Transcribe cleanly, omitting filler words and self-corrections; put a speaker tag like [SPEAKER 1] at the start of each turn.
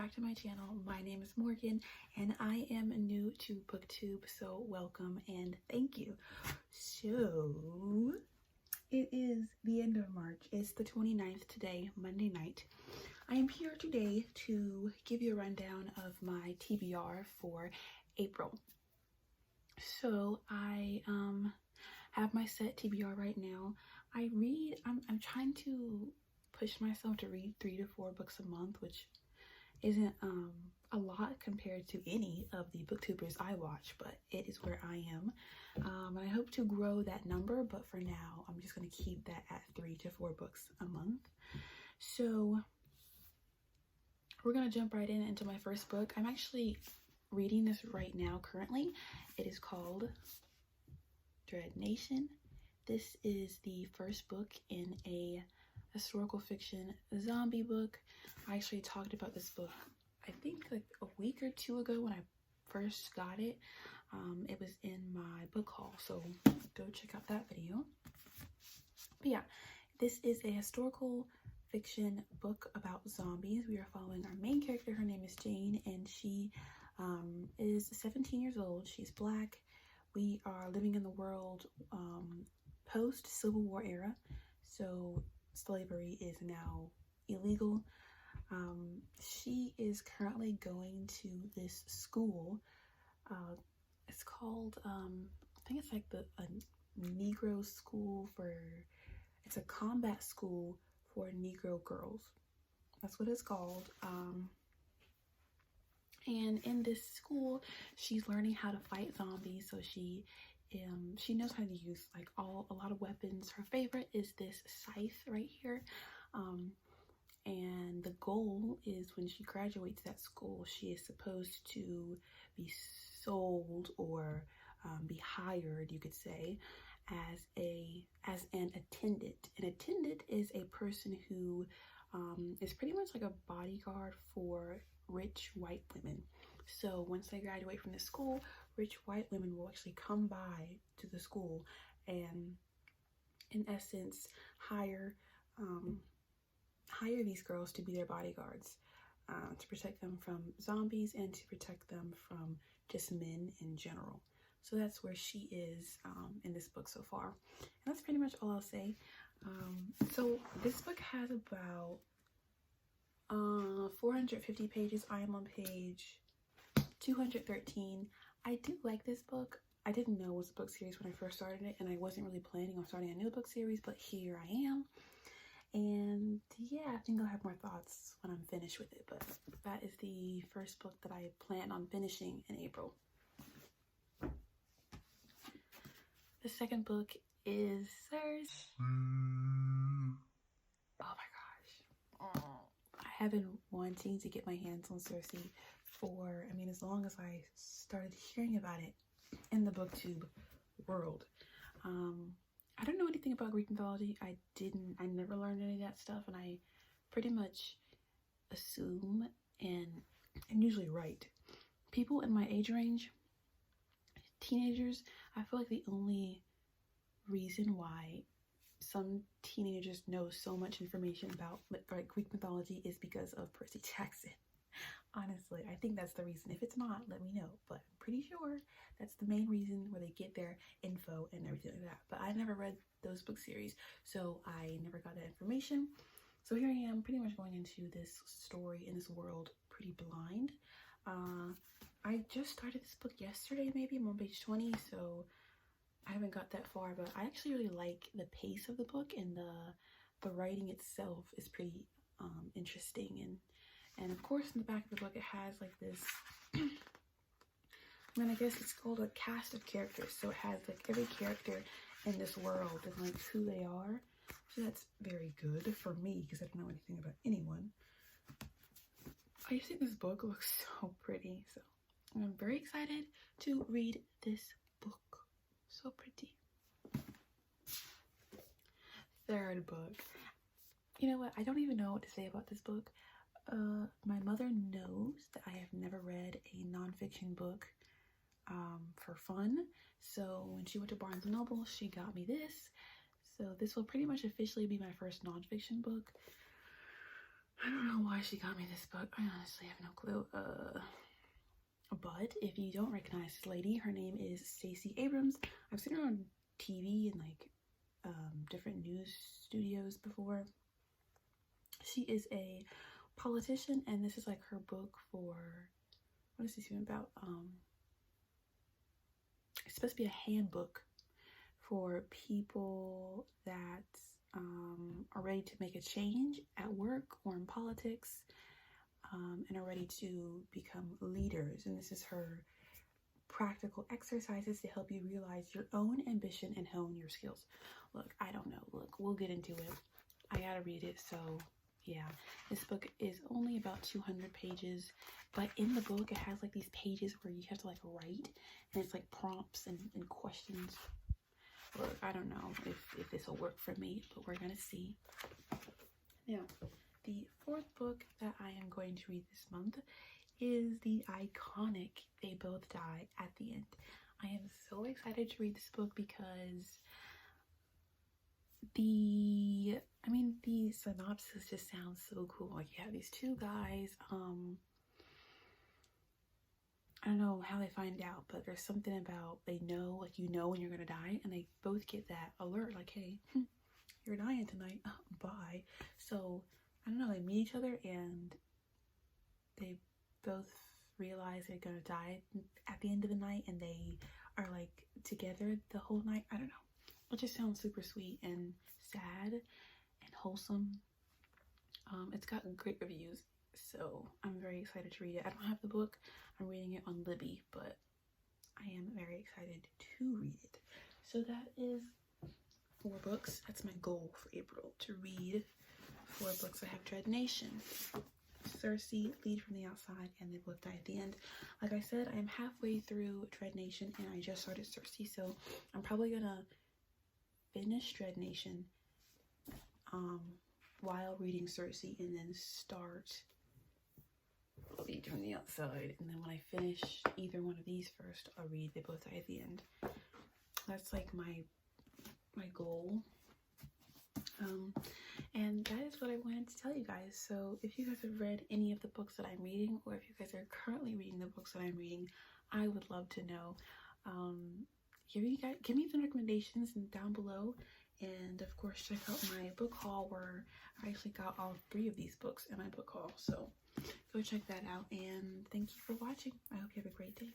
[SPEAKER 1] back to my channel. My name is Morgan and I am new to booktube, so welcome and thank you. So it is the end of March. It's the 29th today, Monday night. I am here today to give you a rundown of my TBR for April. So I have my set TBR right now. I'm trying to push myself to read 3 to 4 books a month, which isn't a lot compared to any of the booktubers I watch, but it is where I am. And I hope to grow that number, but for now I'm just going to keep that at 3 to 4 books a month. So we're going to jump right into my first book. I'm actually reading this right now currently. It is called Dreadnation. This is the first book in a historical fiction zombie book. I actually talked about this book I think like a week or 2 ago when I first got it. It was in my book haul, so go check out that video. But yeah, this is a historical fiction book about zombies. We are following our main character. Her name is Jane, and she is 17 years old. She's Black. We are living in the world post Civil War era, so slavery is now illegal. She is currently going to this school. It's called I think it's like a Negro school it's a combat school for Negro girls. That's what it's called. And in this school, she's learning how to fight zombies. So she knows how to use like a lot of weapons. Her favorite is this scythe right here. And the goal is when she graduates that school, she is supposed to be sold or be hired, you could say, as an attendant. An attendant is a person who is pretty much like a bodyguard for rich white women. So once they graduate from the school, rich white women will actually come by to the school and in essence hire these girls to be their bodyguards, to protect them from zombies and to protect them from just men in general. So that's where she is in this book so far. And that's pretty much all I'll say. So this book has about 450 pages. I am on page 213. I do like this book. I didn't know it was a book series when I first started it, and I wasn't really planning on starting a new book series, but here I am. And yeah, I think I'll have more thoughts when I'm finished with it, but that is the first book that I plan on finishing in April. The second book is Oh my gosh. I have been wanting to get my hands on Cersei for, as long as I started hearing about it in the booktube world. I don't know anything about Greek mythology. I never learned any of that stuff, and I pretty much assume and I'm usually right. People in my age range, teenagers, I feel like the only reason why some teenagers know so much information about Greek mythology is because of Percy Jackson. Honestly, I think that's the reason. If it's not, let me know, but I'm pretty sure that's the main reason where they get their info and everything like that. But I never read those book series, so I never got that information. So here I am pretty much going into this story in this world pretty blind. I just started this book yesterday, maybe. I'm on page 20, so I haven't got that far, but I actually really like the pace of the book, and the writing itself is pretty interesting. And of course, in the back of the book, it has like this, I guess it's called a cast of characters. So it has like every character in this world and like who they are. So that's very good for me because I don't know anything about anyone. I just think this book looks so pretty. So I'm very excited to read this book. So pretty. Third book. You know what? I don't even know what to say about this book. My mother knows that I have never read a nonfiction book for fun. So when she went to Barnes & Noble, she got me this. So this will pretty much officially be my first nonfiction book. I don't know why she got me this book. I honestly have no clue. But if you don't recognize this lady, her name is Stacey Abrams. I've seen her on TV and like different news studios before. She is a politician, and this is like her book for, what is this even about? It's supposed to be a handbook for people that are ready to make a change at work or in politics, and are ready to become leaders. And this is her practical exercises to help you realize your own ambition and hone your skills. Look, I don't know. Look, we'll get into it. I gotta read it. So yeah, this book is only about 200 pages, but in the book it has like these pages where you have to like write, and it's like prompts and questions. Look, I don't know if this will work for me, but we're gonna see. Now, the fourth book that I am going to read this month is the iconic They Both Die at the End. I am so excited to read this book because the synopsis just sounds so cool. Like, you have these two guys, I don't know how they find out, but there's something about they know, like, you know when you're gonna die, and they both get that alert, like, hey, you're dying tonight, bye. So, I don't know, they meet each other and they both realize they're gonna die at the end of the night, and they are like together the whole night. I don't know. It just sounds super sweet and sad and wholesome. It's gotten great reviews, so I'm very excited to read it. I don't have the book. I'm reading it on Libby, but I am very excited to read it. So that is 4 books. That's my goal for April, to read 4 books. I have Dreadnation, Cersei, Lead from the Outside, and They Both Die at the End. Like I said, I am halfway through Dreadnation, and I just started Cersei, so I'm probably gonna finish Dreadnation while reading Cersei, and then start Lead from the Outside. And then when I finish either one of these first, I'll read They Both Die at the End. That's like my goal. And that is what I wanted to tell you guys. So if you guys have read any of the books that I'm reading, or if you guys are currently reading the books that I'm reading, I would love to know. Give me some recommendations down below, and of course check out my book haul, where I actually got all 3 of these books in my book haul. So go check that out, and thank you for watching. I hope you have a great day.